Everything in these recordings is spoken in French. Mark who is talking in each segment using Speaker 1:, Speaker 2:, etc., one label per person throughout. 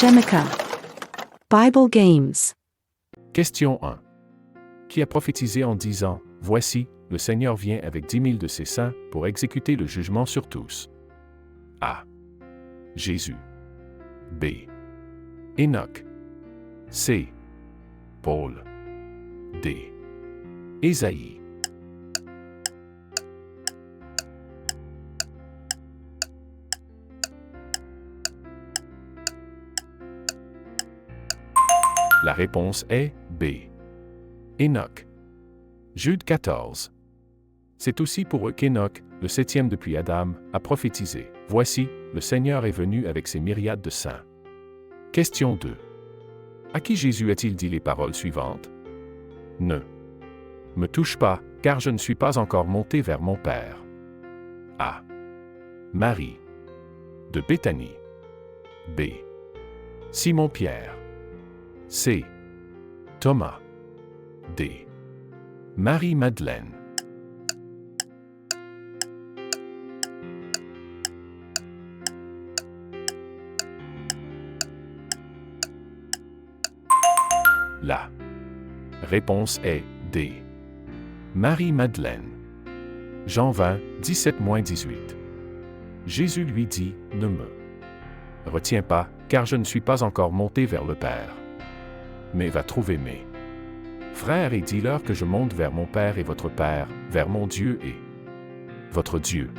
Speaker 1: Shemika. Bible Games.
Speaker 2: Question 1. Qui a prophétisé en disant « Voici, le Seigneur vient avec 10 000 de ses saints pour exécuter le jugement sur tous » A. Jésus. B. Enoch. C. Paul. D. Ésaïe. La réponse est B. Enoch. Jude 14. C'est aussi pour eux qu'Enoch, le 7e depuis Adam, a prophétisé. Voici, le Seigneur est venu avec ses myriades de saints. Question 2. À qui Jésus a-t-il dit les paroles suivantes? Ne me touche pas, car je ne suis pas encore monté vers mon Père. A. Marie. De Béthanie. B. Simon-Pierre. C. Thomas. D. Marie-Madeleine. La réponse est D. Marie-Madeleine. Jean 20, 17-18. Jésus lui dit, « Ne me retiens pas, car je ne suis pas encore monté vers le Père. Mais va trouver mes frères et dis-leur que je monte vers mon Père et votre Père, vers mon Dieu et votre Dieu. »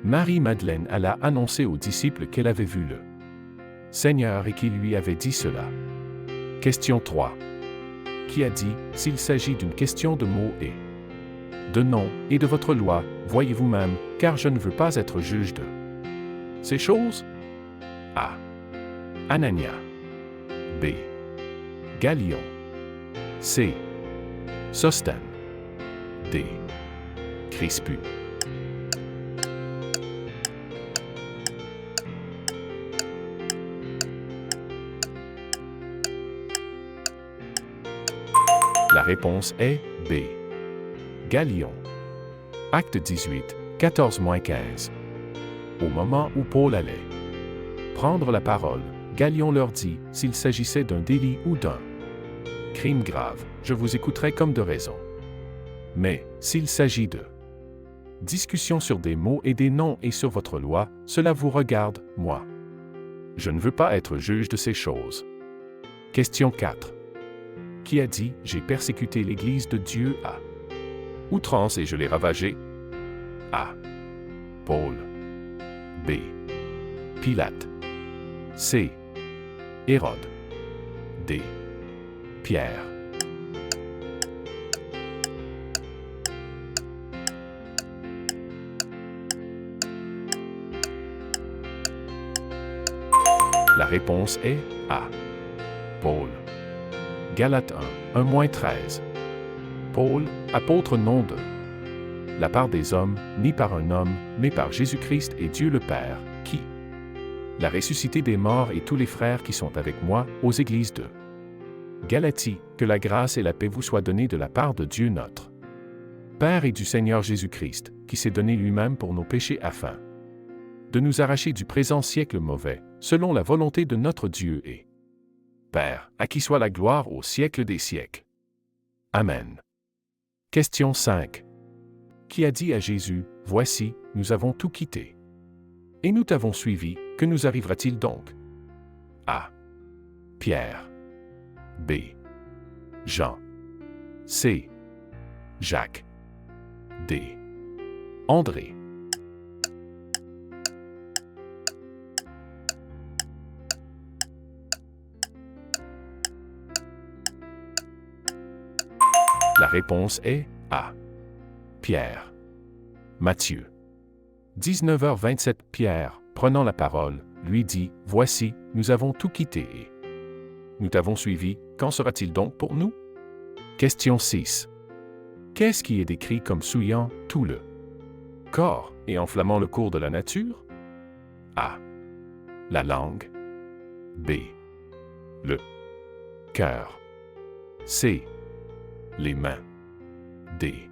Speaker 2: Marie-Madeleine alla annoncer aux disciples qu'elle avait vu le Seigneur et qu'il lui avait dit cela. Question 3. Qui a dit, s'il s'agit d'une question de mots et de noms et de votre loi, voyez vous-même, car je ne veux pas être juge de ces choses? A. Anania. B. Galion. C. Sostène. D. Crispus. La réponse est B. Galion. Acte 18, 14-15. Au moment où Paul allait prendre la parole, Galion leur dit, s'il s'agissait d'un délit ou d'un crime grave, je vous écouterai comme de raison. Mais, s'il s'agit de discussion sur des mots et des noms et sur votre loi, cela vous regarde, moi. Je ne veux pas être juge de ces choses. Question 4. Qui a dit, j'ai persécuté l'Église de Dieu à outrance et je l'ai ravagée? A. Paul. B. Pilate. C. Hérode. D. Pierre. La réponse est A. Paul. Galates 1, 1-13. Paul, apôtre non de la part des hommes, ni par un homme, mais par Jésus-Christ et Dieu le Père, qui l'a ressuscité des morts et tous les frères qui sont avec moi aux églises de Galatie, que la grâce et la paix vous soient données de la part de Dieu notre Père et du Seigneur Jésus-Christ, qui s'est donné lui-même pour nos péchés afin de nous arracher du présent siècle mauvais, selon la volonté de notre Dieu et Père, à qui soit la gloire au siècle des siècles. Amen. Question 5. Qui a dit à Jésus, « Voici, nous avons tout quitté. Et nous t'avons suivi, que nous arrivera-t-il donc? » A. Pierre. B. Jean. C. Jacques. D. André. La réponse est A. Pierre. Matthieu. 19h27. Pierre, prenant la parole, lui dit, « Voici, nous avons tout quitté et nous t'avons suivi, qu'en sera-t-il donc pour nous? » Question 6. Qu'est-ce qui est décrit comme souillant tout le corps et enflammant le cours de la nature? A. La langue. B. Le cœur. C. Les mains. D.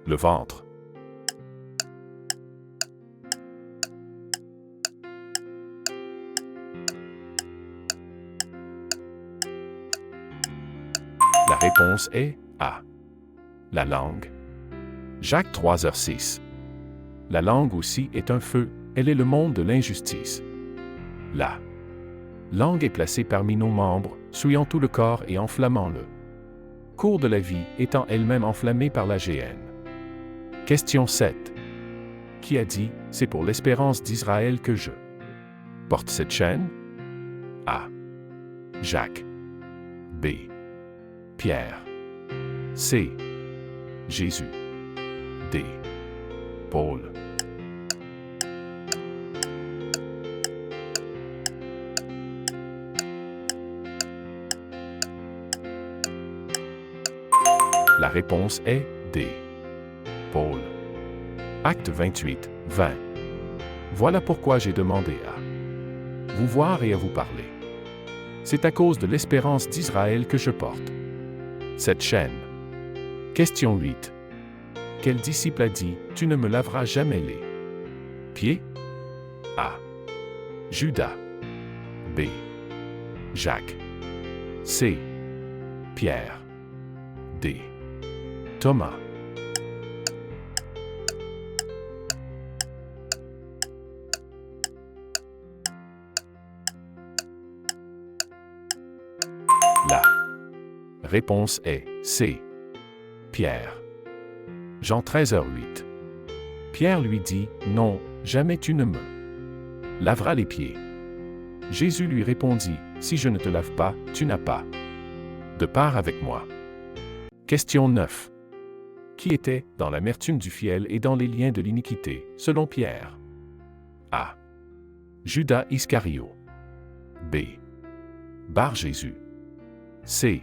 Speaker 2: Le ventre. réponse est A. La langue. Jacques 3h6. La langue aussi est un feu, elle est le monde de l'injustice. La langue est placée parmi nos membres, souillant tout le corps et enflammant-le. Cours de la vie étant elle-même enflammée par la géhenne. Question 7. Qui a dit, c'est pour l'espérance d'Israël que je porte cette chaîne? A. Jacques. B. Pierre. C. Jésus. D. Paul. La réponse est D. Paul. Acte 28, 20. Voilà pourquoi j'ai demandé à vous voir et à vous parler. C'est à cause de l'espérance d'Israël que je porte cette chaîne. Question 8. Quel disciple a dit, tu ne me laveras jamais les pieds? A. Judas. B. Jacques. C. Pierre. D. Thomas. La réponse est C. Pierre. Jean 13h08. Pierre lui dit, non, jamais tu ne me laveras les pieds. Jésus lui répondit, si je ne te lave pas, tu n'as pas de part avec moi. Question 9. Qui était dans l'amertume du fiel et dans les liens de l'iniquité, selon Pierre? A. Judas Iscario. B. Bar Jésus. C.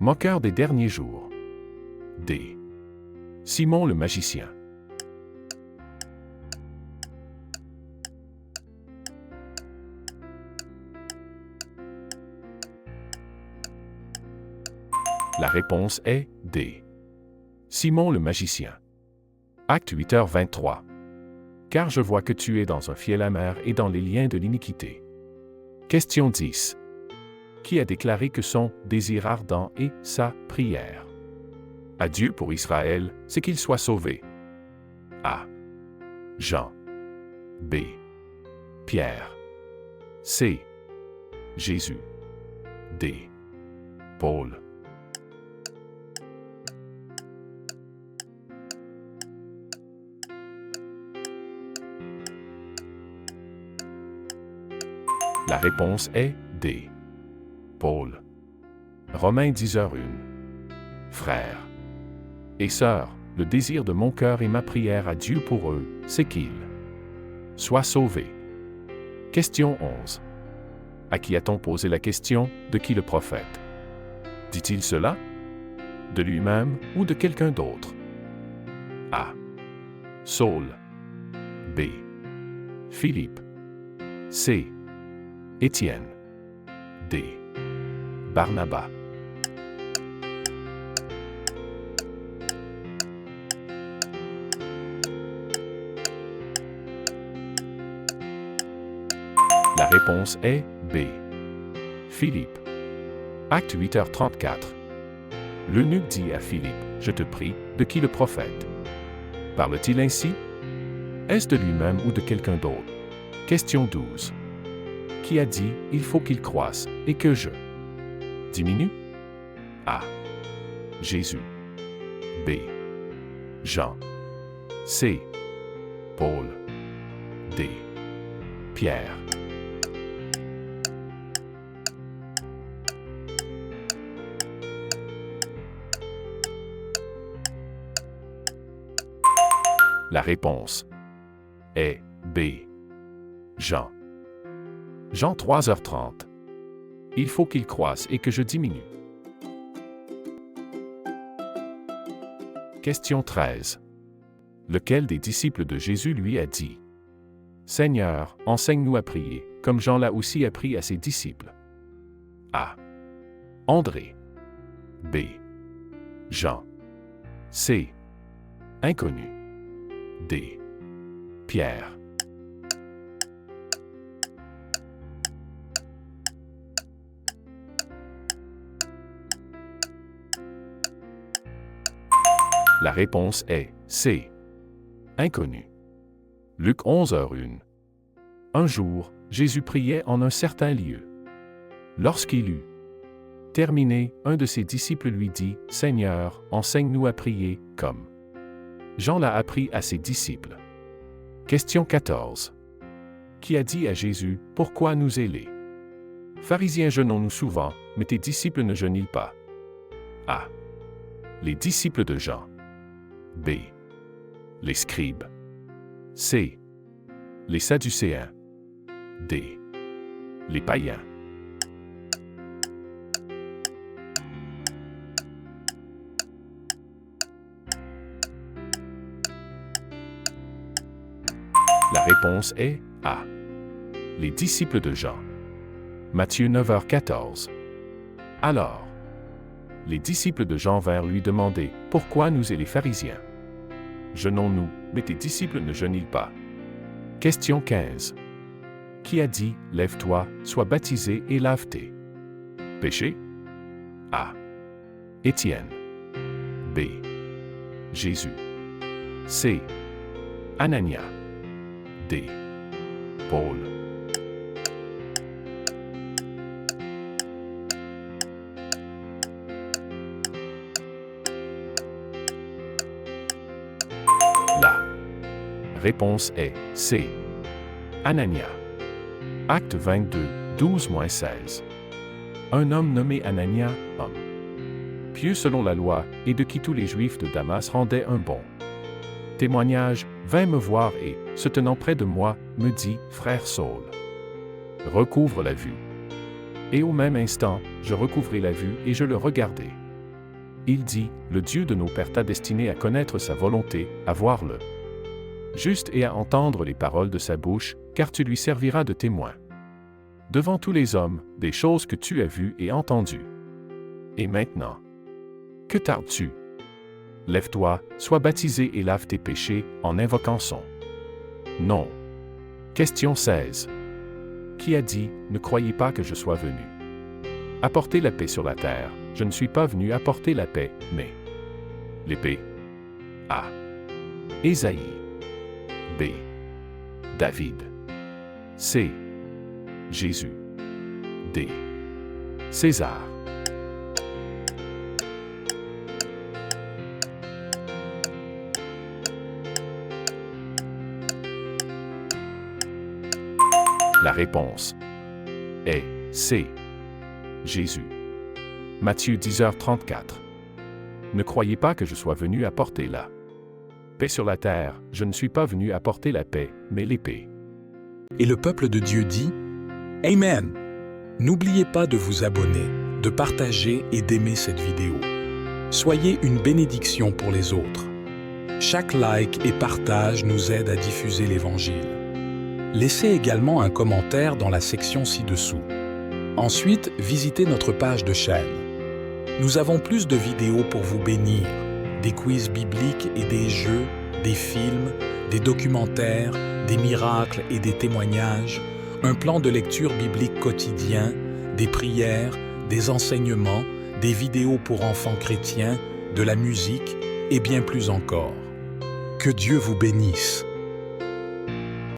Speaker 2: Moqueur des derniers jours. D. Simon le magicien. La réponse est D. Simon le magicien. Acte 8h23. Car je vois que tu es dans un fiel amer et dans les liens de l'iniquité. Question 10. Qui a déclaré que son désir ardent est sa prière? À Dieu pour Israël, c'est qu'il soit sauvé. A. Jean. B. Pierre. C. Jésus. D. Paul. La réponse est D. Paul. Romains 10h01. Frères et sœurs, le désir de mon cœur et ma prière à Dieu pour eux, c'est qu'ils soient sauvés. Question 11. À qui a-t-on posé la question, de qui le prophète? Dit-il cela? De lui-même ou de quelqu'un d'autre? A. Saul. B. Philippe. C. Étienne. D. Barnabas. La réponse est B. Philippe. Acte 8h34. L'eunuque dit à Philippe, je te prie, de qui le prophète? Parle-t-il ainsi? Est-ce de lui-même ou de quelqu'un d'autre? Question 12. Qui a dit, il faut qu'il croisse, et que je diminue? A. Jésus. B. Jean. C. Paul. D. Pierre. La réponse est B. Jean. Jean 3h30. Il faut qu'il croisse et que je diminue. Question 13. Lequel des disciples de Jésus lui a dit, Seigneur, enseigne-nous à prier, comme Jean l'a aussi appris à ses disciples? A. André. B. Jean. C. Inconnu. D. Pierre. La réponse est C. Inconnu. Luc 11h01. Un jour, Jésus priait en un certain lieu. Lorsqu'il eut terminé, un de ses disciples lui dit, « Seigneur, enseigne-nous à prier, comme Jean l'a appris à ses disciples. » Question 14. Qui a dit à Jésus, « Pourquoi nous les pharisiens jeûnons-nous souvent, mais tes disciples ne jeûnent-ils pas? » A. Les disciples de Jean. B. Les scribes. C. Les sadducéens. D. Les païens. La réponse est A. Les disciples de Jean. Matthieu 9h14. Alors, les disciples de Jean vinrent lui demander, « Pourquoi nous et les pharisiens jeûnons-nous, mais tes disciples ne jeûnent-ils pas? » Question 15. Qui a dit, « Lève-toi, sois baptisé et lave tes péchés? » A. Étienne. B. Jésus. C. Anania. D. Paul. La réponse est C. Anania. Acte 22, 12-16. Un homme nommé Anania, homme pieux selon la loi, et de qui tous les Juifs de Damas rendaient un bon témoignage, vint me voir et, se tenant près de moi, me dit, « Frère Saul, recouvre la vue. » Et au même instant, je recouvrai la vue et je le regardai. Il dit, « Le Dieu de nos pères t'a destiné à connaître sa volonté, à voir le juste et à entendre les paroles de sa bouche, car tu lui serviras de témoin devant tous les hommes, des choses que tu as vues et entendues. Et maintenant, que tardes-tu? Lève-toi, sois baptisé et lave tes péchés, en invoquant son nom. » Question 16. Qui a dit, « Ne croyez pas que je sois venu apporter la paix sur la terre, je ne suis pas venu apporter la paix, mais l'épée. » A. Ésaïe. B. David. C. Jésus. D. César. La réponse est C. Jésus. Matthieu 10h34. Ne croyez pas que je sois venu apporter la paix sur la terre, je ne suis pas venu apporter la paix, mais l'épée.
Speaker 3: Et le peuple de Dieu dit, Amen. N'oubliez pas de vous abonner, de partager et d'aimer cette vidéo. Soyez une bénédiction pour les autres. Chaque like et partage nous aide à diffuser l'Évangile. Laissez également un commentaire dans la section ci-dessous. Ensuite, visitez notre page de chaîne. Nous avons plus de vidéos pour vous bénir, des quiz bibliques et des jeux, des films, des documentaires, des miracles et des témoignages, un plan de lecture biblique quotidien, des prières, des enseignements, des vidéos pour enfants chrétiens, de la musique et bien plus encore. Que Dieu vous bénisse.